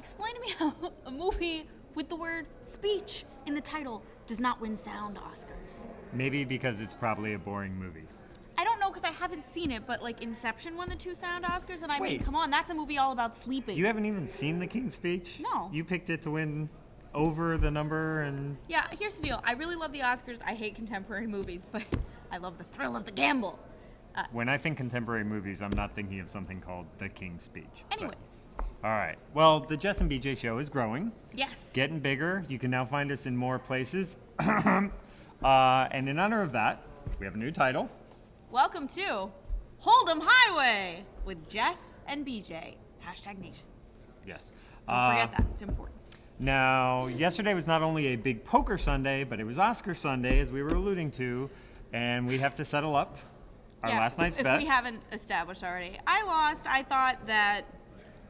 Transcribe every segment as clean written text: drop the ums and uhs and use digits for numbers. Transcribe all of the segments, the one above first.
explain to me how a movie with the word speech in the title does not win sound Oscars. Maybe because it's probably a boring movie. I don't know because I haven't seen it, but like Inception won the 2 sound Oscars, and I mean, Wait. come on, that's a movie all about sleeping. You haven't even seen The King's Speech? No. You picked it to win over the number and... Yeah, here's the deal. I really love the Oscars. I hate contemporary movies, but I love the thrill of the gamble. When I think contemporary movies, I'm not thinking of something called The King's Speech. Anyways. All right. Well, the Jess and BJ Show is growing. Yes. Getting bigger. You can now find us in more places. And in honor of that, we have a new title. Welcome to Hold'em Highway with Jess and BJ. #Nation. Yes. Don't forget that. It's important. Now, yesterday was not only a big poker Sunday, but it was Oscar Sunday, as we were alluding to, and we have to settle up our last night's bet. If we haven't established already. I lost. I thought that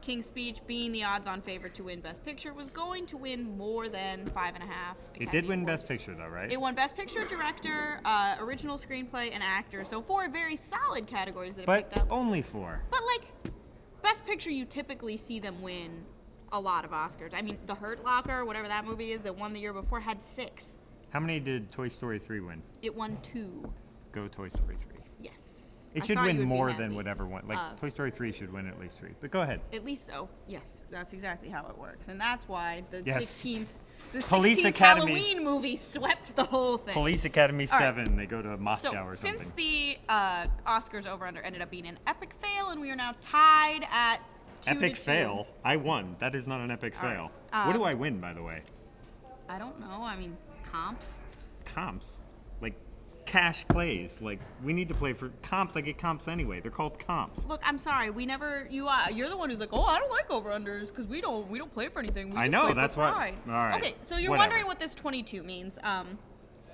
King's Speech, being the odds-on favorite to win Best Picture, was going to win more than 5.5. It did win Best Picture, though, right? It won Best Picture, Director, Original Screenplay, and Actor. So 4 very solid categories that it picked up. But only 4. But, like, Best Picture, you typically see them win a lot of Oscars. I mean, The Hurt Locker, whatever that movie is that won the year before, had 6. How many did Toy Story 3 win? It won 2. Go Toy Story 3. Yes. It should win more than whatever one. Like, Toy Story 3 should win at least 3. But go ahead. At least so. Yes, that's exactly how it works. And that's why the Yes. 16th, Police 16th Academy. Halloween movie swept the whole thing. Police Academy All right. 7, they go to Moscow or something. Since the Oscars over-under ended up being an epic fail, and we are now tied at 2-2. Epic fail? I won. That is not an epic fail. right. What do I win, by the way? I don't know. I mean, comps. Comps. Like, cash plays. Like, we need to play for comps. I get comps anyway. They're called comps. Look, I'm sorry. We never. You're the one who's like, oh, I don't like over-unders because we don't play for anything. We I just know, play that's for why. pride. All right. Okay, so you're Whatever. wondering what this 22 means. Dan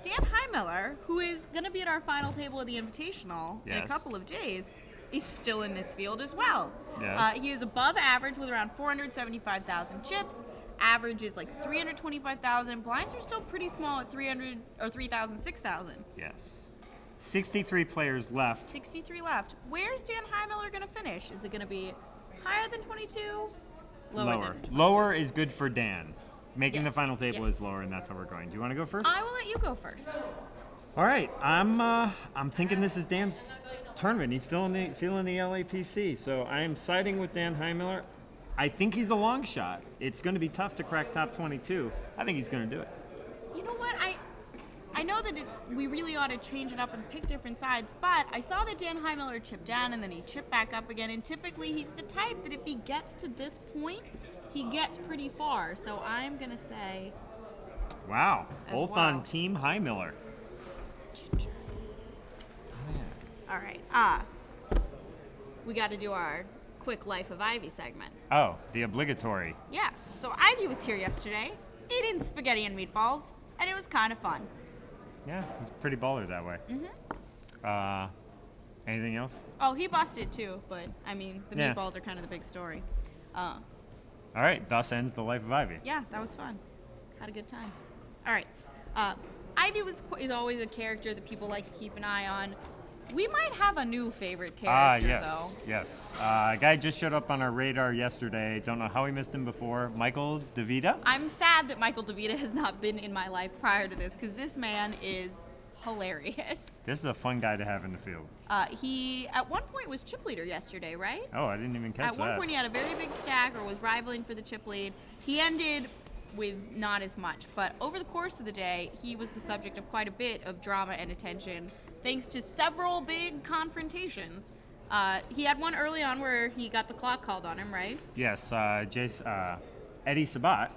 Heimiller, who is going to be at our final table of the Invitational in a Yes. couple of days, is still in this field as well. Yes. He is above average with around 475,000 chips. Average is like 325,000. Blinds are still pretty small at 300 or 3,000, 6,000. Yes. 63 players left. 63 left. Where's Dan Heimiller going to finish? Is it going to be higher than 22? Lower. Than 22? Lower is good for Dan. Making the Yes, final table yes. is lower, and that's how we're going. Do you want to go first? I will let you go first. All right. I'm thinking this is Dan's tournament. He's feeling the LAPC, so I am siding with Dan Heimiller. I think he's a long shot. It's going to be tough to crack top 22. I think he's going to do it. You know what? I know that we really ought to change it up and pick different sides, but I saw that Dan Heimiller chipped down and then he chipped back up again, and typically he's the type that if he gets to this point, he gets pretty far. So I'm going to say... Wow. As Both well. on Team Heimiller. All right. We got to do our quick Life of Ivy segment. Oh, the obligatory. Yeah, so Ivy was here yesterday, eating spaghetti and meatballs, and it was kind of fun. Yeah, he's pretty baller that way. Mm-hmm. Anything else? Oh, he busted too, but I mean, the Yeah. meatballs are kind of the big story. All right, thus ends the Life of Ivy. Yeah, that was fun. Had a good time. All right. Ivy is always a character that people like to keep an eye on. We might have a new favorite character, Yes. A guy just showed up on our radar yesterday. Don't know how we missed him before. Michael DeVita. I'm sad that Michael DeVita has not been in my life prior to this, because this man is hilarious. This is a fun guy to have in the field. He, at one point, was chip leader yesterday, right? Oh, I didn't even catch At one that. point, he had a very big stack or was rivaling for the chip lead. He ended with not as much, but over the course of the day, he was the subject of quite a bit of drama and attention, thanks to several big confrontations. He had one early on where he got the clock called on him, right? Yes, Eddie Sabat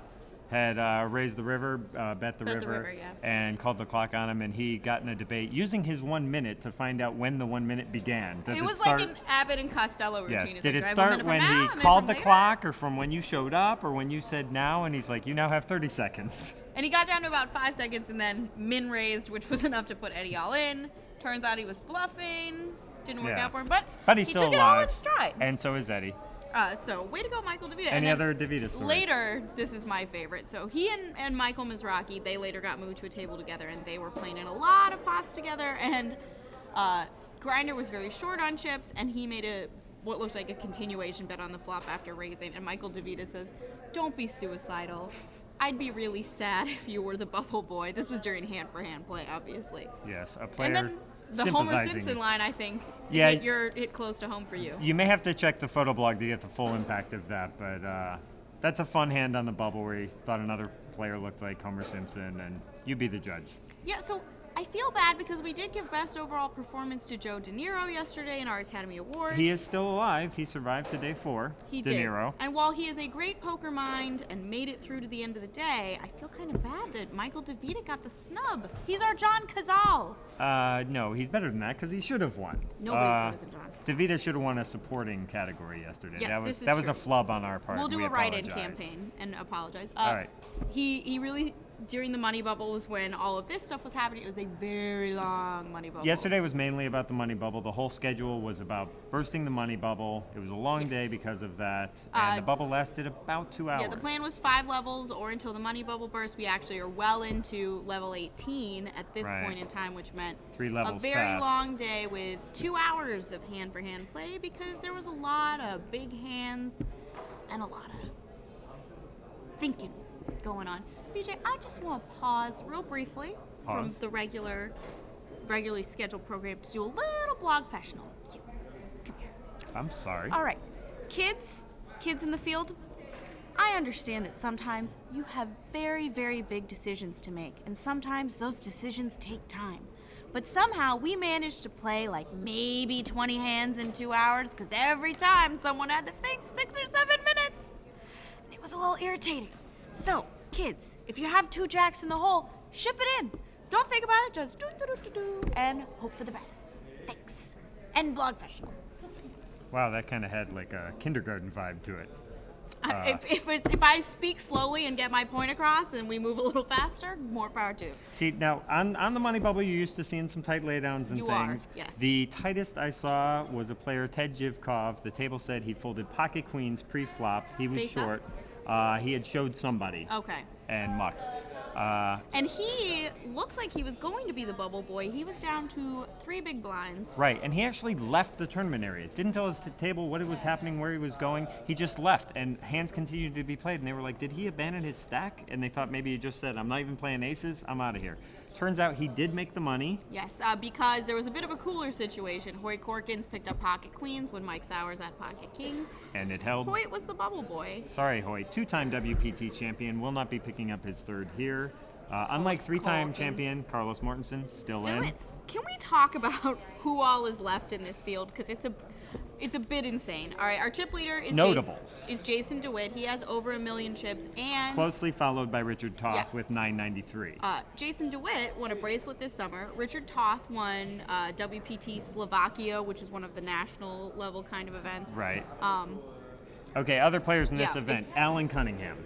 had raised the river, bet the river, yeah. and called the clock on him, and he got in a debate using his 1 minute to find out when the 1 minute began. Does It was start, like an Abbott and Costello routine. Yes. It's Did like, it do I have 1 start minute when from now, he a minute called from the later? clock, or from when you showed up, or when you said now, and he's like, you now have 30 seconds? And he got down to about 5 seconds, and then min raised, which was enough to put Eddie all in. Turns out he was bluffing. Didn't work Yeah. out for him, but he's he still took it all alive. in stride. And so is Eddie. So way to go, Michael DeVita. Any and then other DeVita stories? Later, this is my favorite. So he and Michael Mizrachi, they later got moved to a table together, and they were playing in a lot of pots together. And Grinder was very short on chips, and he made a what looked like a continuation bet on the flop after raising, and Michael DeVita says, "Don't be suicidal. I'd be really sad if you were the bubble boy." This was during hand-for-hand play, obviously. Yes, a player And then the Homer sympathizing. Simpson line, I think, Yeah. hit close to home for you. You may have to check the photo blog to get the full impact of that, but that's a fun hand on the bubble where he thought another player looked like Homer Simpson, and you be the judge. Yeah, so I feel bad because we did give best overall performance to Joe De Niro yesterday in our Academy Awards. He is still alive. He survived to day 4. He De did. Niro. And while he is a great poker mind and made it through to the end of the day, I feel kind of bad that Michael DeVita got the snub. He's our John Cazale. No, he's better than that because he should have won. Nobody's better than John Cazale. DeVita should have won a supporting category yesterday. Yes, that this is was true. a flub on our part. We'll do We a write-in apologize. campaign and apologize. All right. He really, during the money bubble was when all of this stuff was happening. It was a very long money bubble. Yesterday was mainly about the money bubble. The whole schedule was about bursting the money bubble. It was a long Yes. day because of that, and the bubble lasted about 2 hours. Yeah, the plan was 5 levels or until the money bubble burst. We actually are well into level 18 at this Right. point in time, which meant 3 levels a very past. long day with 2 hours of hand-for-hand play because there was a lot of big hands and a lot of thinking going on. BJ, I just want to pause real briefly from Pause. the regularly scheduled program to do a little blog professional. You, come here. I'm sorry. All right, kids in the field, I understand that sometimes you have very, very big decisions to make, and sometimes those decisions take time. But somehow we managed to play like maybe 20 hands in 2 hours because every time someone had to think 6 or 7 minutes. And it was a little irritating. So, kids, if you have 2 jacks in the hole, ship it in. Don't think about it, just do, and hope for the best. Thanks. And blog professional. Wow, that kind of had like a kindergarten vibe to it. If I speak slowly and get my point across and we move a little faster, more power to you. See, now, on the money bubble, you're used to seeing some tight laydowns and You are, things. yes. The tightest I saw was a player, Ted Jivkov. The table said he folded pocket queens pre-flop. He was Face up? short. He had showed somebody Okay. and mucked. And he looked like he was going to be the bubble boy. He was down to 3 big blinds. Right, and he actually left the tournament area. Didn't tell his table what was happening, where he was going. He just left, and hands continued to be played. And they were like, did he abandon his stack? And they thought maybe he just said, I'm not even playing aces. I'm out of here. Turns out he did make the money. Yes, because there was a bit of a cooler situation. Hoyt Corkins picked up pocket queens when Mike Sowers had pocket kings. And it held. Hoyt was the bubble boy. Sorry, Hoyt. 2-time WPT champion. Will not be picking up his 3rd here. Unlike 3-time Corkins. champion Carlos Mortensen, still in. Can we talk about who all is left in this field? Because it's a bit insane. All right, our chip leader is Notables. Jason DeWitt. He has over 1 million chips, and Closely followed by Richard Toth Yeah. with 993. Jason DeWitt won a bracelet this summer. Richard Toth won WPT Slovakia, which is one of the national level kind of events. Right. Okay, other players in this yeah, event. it's- Alan Cunningham.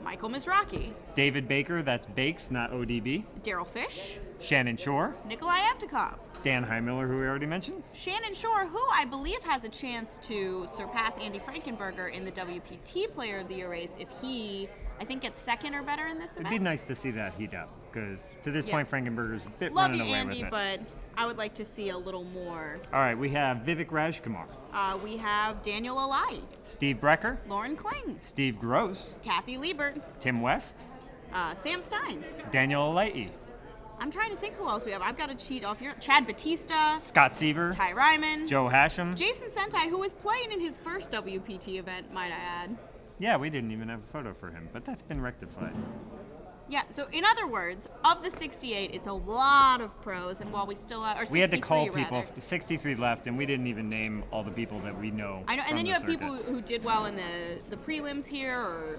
Michael Mizrachi, David Baker, that's Bakes, not ODB. Daryl Fish, Shannon Shore. Nikolai Evtikov. Dan Heimiller, who we already mentioned. Shannon Shore, who I believe has a chance to surpass Andy Frankenberger in the WPT Player of the Year race if he, I think, gets 2nd or better in this It'd event. be nice to see that heat up, because to this Yeah. point, Frankenberger's a bit Love running you, away Andy, with it. but I would like to see a little more. All right, we have Vivek Rajkumar, We have Daniel Alai, Steve Brecker, Lauren Kling, Steve Gross, Kathy Liebert, Tim West, Sam Stein. Daniel Alei, I'm trying to think who else we have. I've got to cheat off here. Chad Batista, Scott Seaver, Ty Ryman, Joe Hashem. Jason Sentai, who was playing in his first WPT event, might I add. Yeah, we didn't even have a photo for him, but that's been rectified. Yeah, so in other words, of the 68, it's a lot of pros, and while we still have, or 63 We had to call rather. people, 63 left, and we didn't even name all the people that we know. I know, and from then you the have people circuit. who did well in the prelims here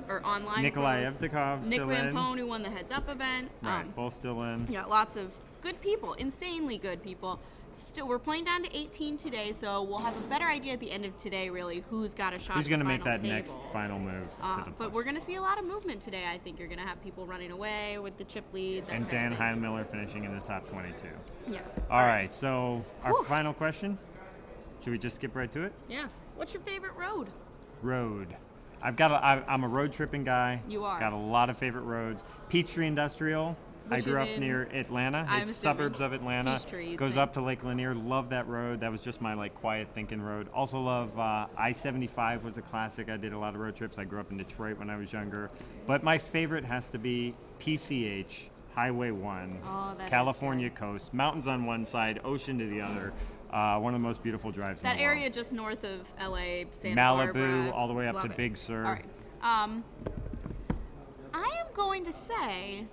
or online. Nikolai pros. Evtikov Nick still in. Rampone, who won the Heads Up event. Right, both still in. Yeah, lots of good people, insanely good people. Still, we're playing down to 18 today, so we'll have a better idea at the end of today, really, who's got a shot. Who's at the going to make final that table. next final move to the But we're going to see a lot of movement today. I think you're going to have people running away with the chip lead. that And kind Dan of thing. Heimiller finishing in the top 22. Yeah. All right, so our Whew. final question. Should we just skip right to it? Yeah. What's your favorite road? Road. I'm a road tripping guy. You are. Got a lot of favorite roads. Peachtree Industrial. I grew is up in- near Atlanta. I'm It's assuming suburbs of Atlanta. Peachtree Goes thing. up to Lake Lanier. Love that road. That was just my like quiet thinking road. Also love I-75 was a classic. I did a lot of road trips. I grew up in Detroit when I was younger. But my favorite has to be PCH, Highway 1, Oh, that is California good. coast, mountains on one side, ocean to the other. One of the most beautiful drives That in the area world. just north of LA, Santa Malibu, Barbara. all the way up Love to it. Big Sur. All right. I am going to say,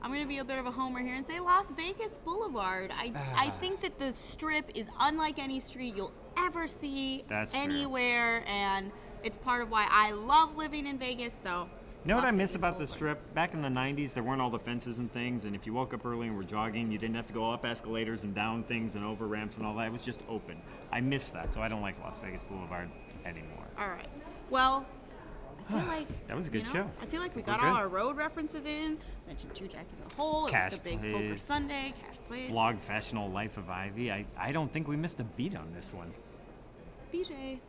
I'm going to be a bit of a homer here and say Las Vegas Boulevard. I think that the Strip is unlike any street you'll ever see That's true. anywhere, and it's part of why I love living in Vegas. So. You know what I Las miss Vegas about the Boulevard. Strip? Back in the 90s, there weren't all the fences and things, and if you woke up early and were jogging, you didn't have to go up escalators and down things and over ramps and all that. It was just open. I miss that, so I don't like Las Vegas Boulevard anymore. All right. Well, I feel like That was a good show. I feel like we We're got good. all our road references in. Mentioned Two Jack in the Hole. It Cash was the big poker Plays. Sunday. Cash plays. Blog Professional Life of Ivy. I don't think we missed a beat on this one. BJ,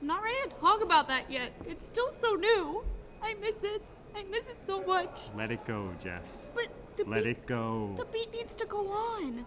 I'm not ready to talk about that yet. It's still so new. I miss it. I miss it so much. Let it go, Jess. But the Let beat, it go. the beat needs to go on.